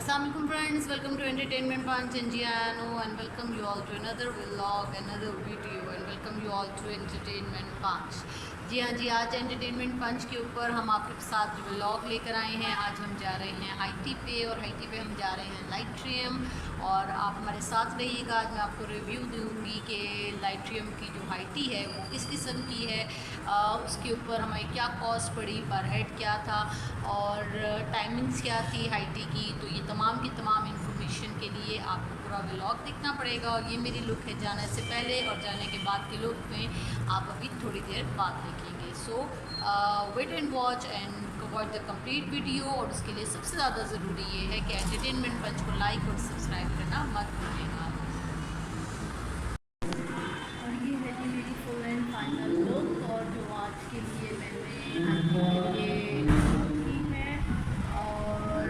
Assalamualaikum friends, welcome to Entertainment Punch Indiano and welcome you all to another vlog, another video and welcome you all to Entertainment Punch। जी हाँ जी, आज entertainment पंच के ऊपर हम आपके साथ जो व्लॉग लेकर आए हैं। आज हम जा रहे हैं हाईटी पे और हाईटी पे हम जा रहे हैं लाइट्रियम और आप हमारे साथ रहिएगा। आज मैं आपको रिव्यू दूंगी कि लाइट्रियम की जो हाईटी है वो किस किस्म की है, उसके ऊपर हमें क्या कॉस्ट पड़ी, पर हेड क्या था और टाइमिंग्स क्या थी हाईटी की। तो ये तमाम की तमाम इन्फॉर्मेशन के लिए आपको पूरा व्लॉग देखना पड़ेगा। और ये मेरी लुक है जाने से पहले और जाने के बाद के लुक में आप अभी थोड़ी देर बाद देखेंगे। So wait and watch and watch the complete video. और उसके लिए सबसे ज़्यादा ज़रूरी ये है कि एंटरटेनमेंट पंच को लाइक और सब्सक्राइब करना मत भूलिएगा। और ये है जी मेरी फुल एंड फाइनल लुक और जो आज के लिए मैंने की है। और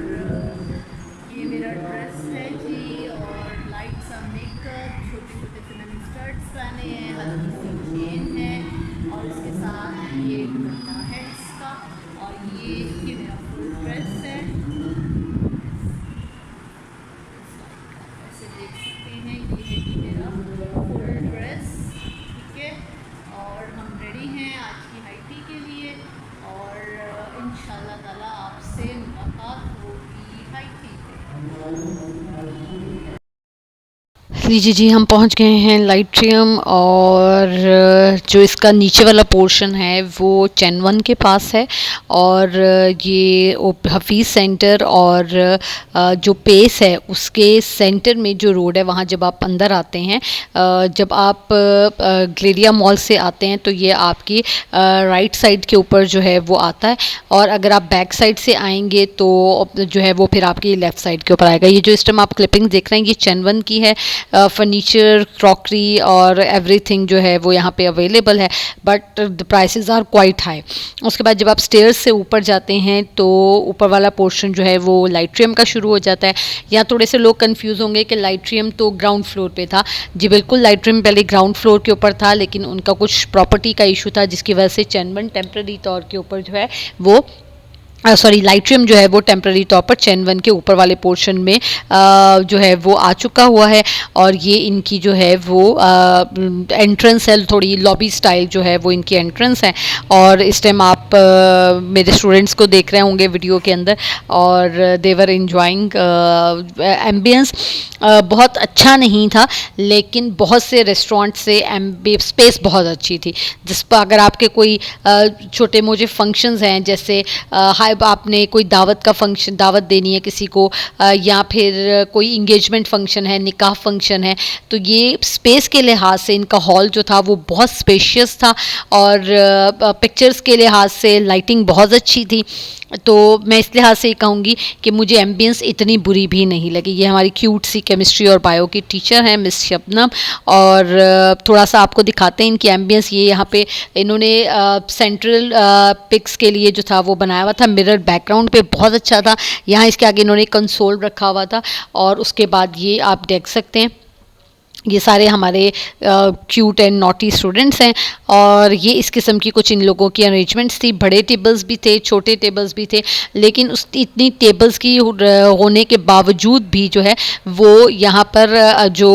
ये मेरा ड्रेस है जी और लाइट सा मेकअप, छोटे छोटे से मैंने स्कर्ट्स पहने हैं, हल्की सी चेन है और इसके साथ ये दुपट्टा है इसका। और ये मेरा फुल ड्रेस है, ऐसे देख सकते हैं। ये है कि मेरा फुल ड्रेस, ठीक है। और हम रेडी हैं आज की हाईटी के लिए और इंशाल्लाह ताला आपसे मुलाकात होगी हाईटी पे। लीजिए जी, हम पहुंच गए हैं लाइट्रियम और जो इसका नीचे वाला पोर्शन है वो चैनवन के पास है। और ये हफीज़ सेंटर और जो पेस है उसके सेंटर में जो रोड है वहाँ जब आप अंदर आते हैं, जब आप ग्लेरिया मॉल से आते हैं तो ये आपकी राइट साइड के ऊपर जो है वो आता है। और अगर आप बैक साइड से आएंगे तो जो है वो फिर आपकी लेफ़्ट साइड के ऊपर आएगा। ये जो इस टाइम आप क्लिपिंग देख रहे हैं ये चैनवन की है। फर्नीचर, क्रॉकरी और एवरीथिंग जो है वो यहाँ पे अवेलेबल है, but the prices are quite high. उसके बाद जब आप स्टेयर्स से ऊपर जाते हैं तो ऊपर वाला पोर्शन जो है वो लाइट्रियम का शुरू हो जाता है। यहाँ थोड़े से लोग कंफ्यूज होंगे कि लाइट्रियम तो ग्राउंड फ्लोर पे था। जी बिल्कुल, लाइट्रियम पहले ग्राउंड फ्लोर के ऊपर था, लेकिन उनका कुछ प्रॉपर्टी का इशू था जिसकी वजह से चैनवन टेम्प्रेरी तौर के ऊपर जो है वो लाइट्रियम जो है वो टेम्प्रेरी तौर पर चैनवन के ऊपर वाले पोर्शन में जो है वो आ चुका हुआ है। और ये इनकी जो है वो एंट्रेंस है, थोड़ी लॉबी स्टाइल जो है वो इनकी एंट्रेंस है। और इस टाइम आप मेरे स्टूडेंट्स को देख रहे होंगे वीडियो के अंदर और देवर एंजॉइंग एम्बियंस। बहुत अच्छा नहीं था, लेकिन बहुत से रेस्टोरेंट से स्पेस बहुत अच्छी थी। जिस पर अगर आपके कोई छोटे मोटे फंक्शंस हैं, जैसे आपने कोई दावत का फंक्शन, दावत देनी है किसी को, या फिर कोई इंगेजमेंट फंक्शन है, निकाह फंक्शन है, तो ये स्पेस के लिहाज से इनका हॉल जो था वो बहुत स्पेशियस था। और पिक्चर्स के लिहाज से लाइटिंग बहुत अच्छी थी। तो मैं इस लिहाज से कहूँगी कि मुझे एम्बियंस इतनी बुरी भी नहीं लगी। ये हमारी क्यूट सी केमिस्ट्री और बायो की टीचर हैं मिस शबनम। और थोड़ा सा आपको दिखाते हैं इनकी एम्बियंस। ये यहाँ पे इन्होंने सेंट्रल पिक्स के लिए जो था वो बनाया हुआ था, मिरर बैकग्राउंड पे बहुत अच्छा था। यहाँ इसके आगे इन्होंने कंसोल रखा हुआ था और उसके बाद ये आप देख सकते हैं ये सारे हमारे क्यूट एंड नॉटी स्टूडेंट्स हैं। और ये इस किस्म की कुछ इन लोगों की अरेंजमेंट्स थी। बड़े टेबल्स भी थे, छोटे टेबल्स भी थे, लेकिन उस इतनी टेबल्स की होने के बावजूद भी जो है वो यहाँ पर जो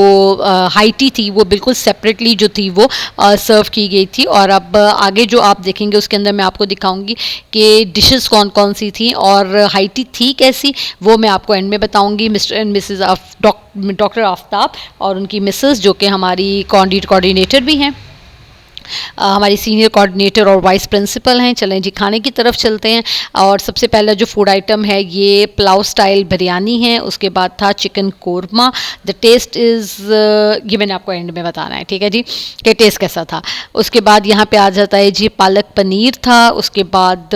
हाईटी थी वो बिल्कुल सेपरेटली जो थी वो सर्व की गई थी। और अब आगे जो आप देखेंगे उसके अंदर मैं आपको दिखाऊंगी कि डिशेस कौन कौन सी थी और हाईटी थी कैसी, वो मैं आपको एंड में बताऊंगी। Mister and Mrs doctor Aftab और उनकी मिसेस जो कि हमारी कॉन्डिट कोऑर्डिनेटर भी हैं, हमारी सीनियर कोऑर्डिनेटर और वाइस प्रिंसिपल हैं। चलें जी खाने की तरफ चलते हैं। और सबसे पहला जो फूड आइटम है ये पुलाव स्टाइल बिरयानी है। उसके बाद था chicken korma. The taste is, ये मैंने आपको एंड में बताना है, ठीक है जी, कि टेस्ट कैसा था। उसके बाद यहाँ पे आ जाता है जी पालक पनीर था। उसके बाद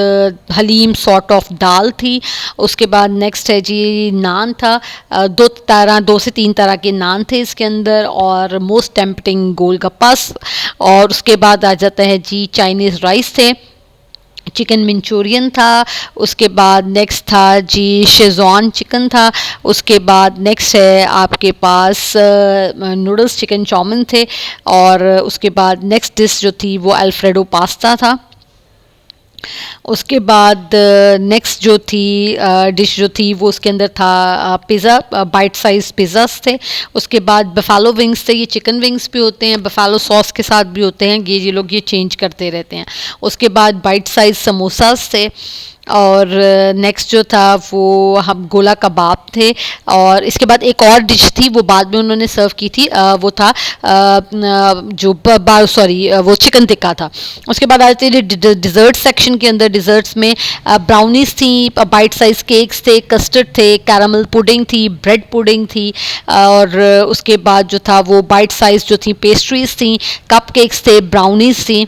हलीम सॉर्ट ऑफ दाल थी। उसके बाद नेक्स्ट है जी नान था। दो से तीन तरह के नान थे इसके अंदर और मोस्ट टेम्पटिंग गोलगप्पास। और उसके बाद आ जाता है जी चाइनीज़ राइस थे, चिकन मंचूरियन था। उसके बाद नेक्स्ट था जी शेज़वान चिकन था। उसके बाद नेक्स्ट है आपके पास नूडल्स चिकन चाउमिन थे। और उसके बाद नेक्स्ट डिश जो थी वो अल्फ्रेडो पास्ता था। उसके बाद नेक्स्ट जो थी डिश जो थी वो उसके अंदर था पिज़्ज़ा, बाइट साइज पिज़्ज़ास थे। उसके बाद बफालो विंग्स थे, ये चिकन विंग्स भी होते हैं, बफालो सॉस के साथ भी होते हैं, ये लोग ये चेंज करते रहते हैं। उसके बाद बाइट साइज समोसास थे, और नेक्स्ट जो था वो हम गोला कबाब थे। और इसके बाद एक और डिश थी वो बाद में उन्होंने सर्व की थी, वो था जो सॉरी वो चिकन टिक्का था। उसके बाद आ जाते थे डिज़र्ट सेक्शन के अंदर। डिज़र्ट्स में ब्राउनीज थी, बाइट साइज केक्स थे, कस्टर्ड थे, कैरामल पुडिंग थी, ब्रेड पुडिंग थी, और उसके बाद जो था वो बाइट साइज जो थी पेस्ट्रीज थी, कप केक्स थे, ब्राउनीज थी।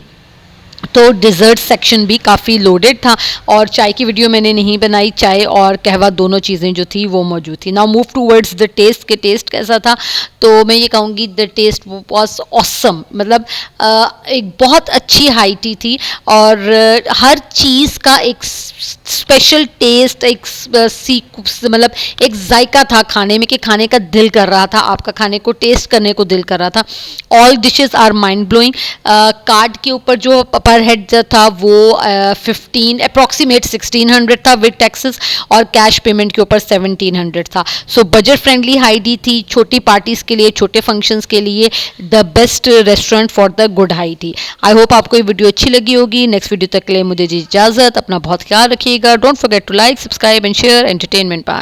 तो डिज़र्ट सेक्शन भी काफ़ी लोडेड था। और चाय की वीडियो मैंने नहीं बनाई, चाय और कहवा दोनों चीज़ें जो थी वो मौजूद थी। Now move towards the taste, के टेस्ट कैसा था, तो मैं ये कहूँगी द टेस्ट वॉज ऑसम। मतलब एक बहुत अच्छी हाई टी थी, और हर चीज़ का एक स्पेशल टेस्ट, एक मतलब एक जायका था खाने में, कि खाने का दिल कर रहा था, आपका खाने को टेस्ट करने को दिल कर रहा था। All dishes are mind blowing. Card के ऊपर जो पर हेड था वो 15 अप्रॉक्सीमेट 1600 था विद टैक्सेस, और कैश पेमेंट के ऊपर 1700 था। So budget friendly high tea थी, छोटी पार्टीज के लिए, छोटे फंक्शंस के लिए the best restaurant for the good high tea. I hope आपको ये वीडियो अच्छी लगी होगी। नेक्स्ट वीडियो तक के लिए मुझे जी इजाज़त, अपना बहुत ख्याल रखिएगा। Don't forget to like, subscribe and share entertainment punch.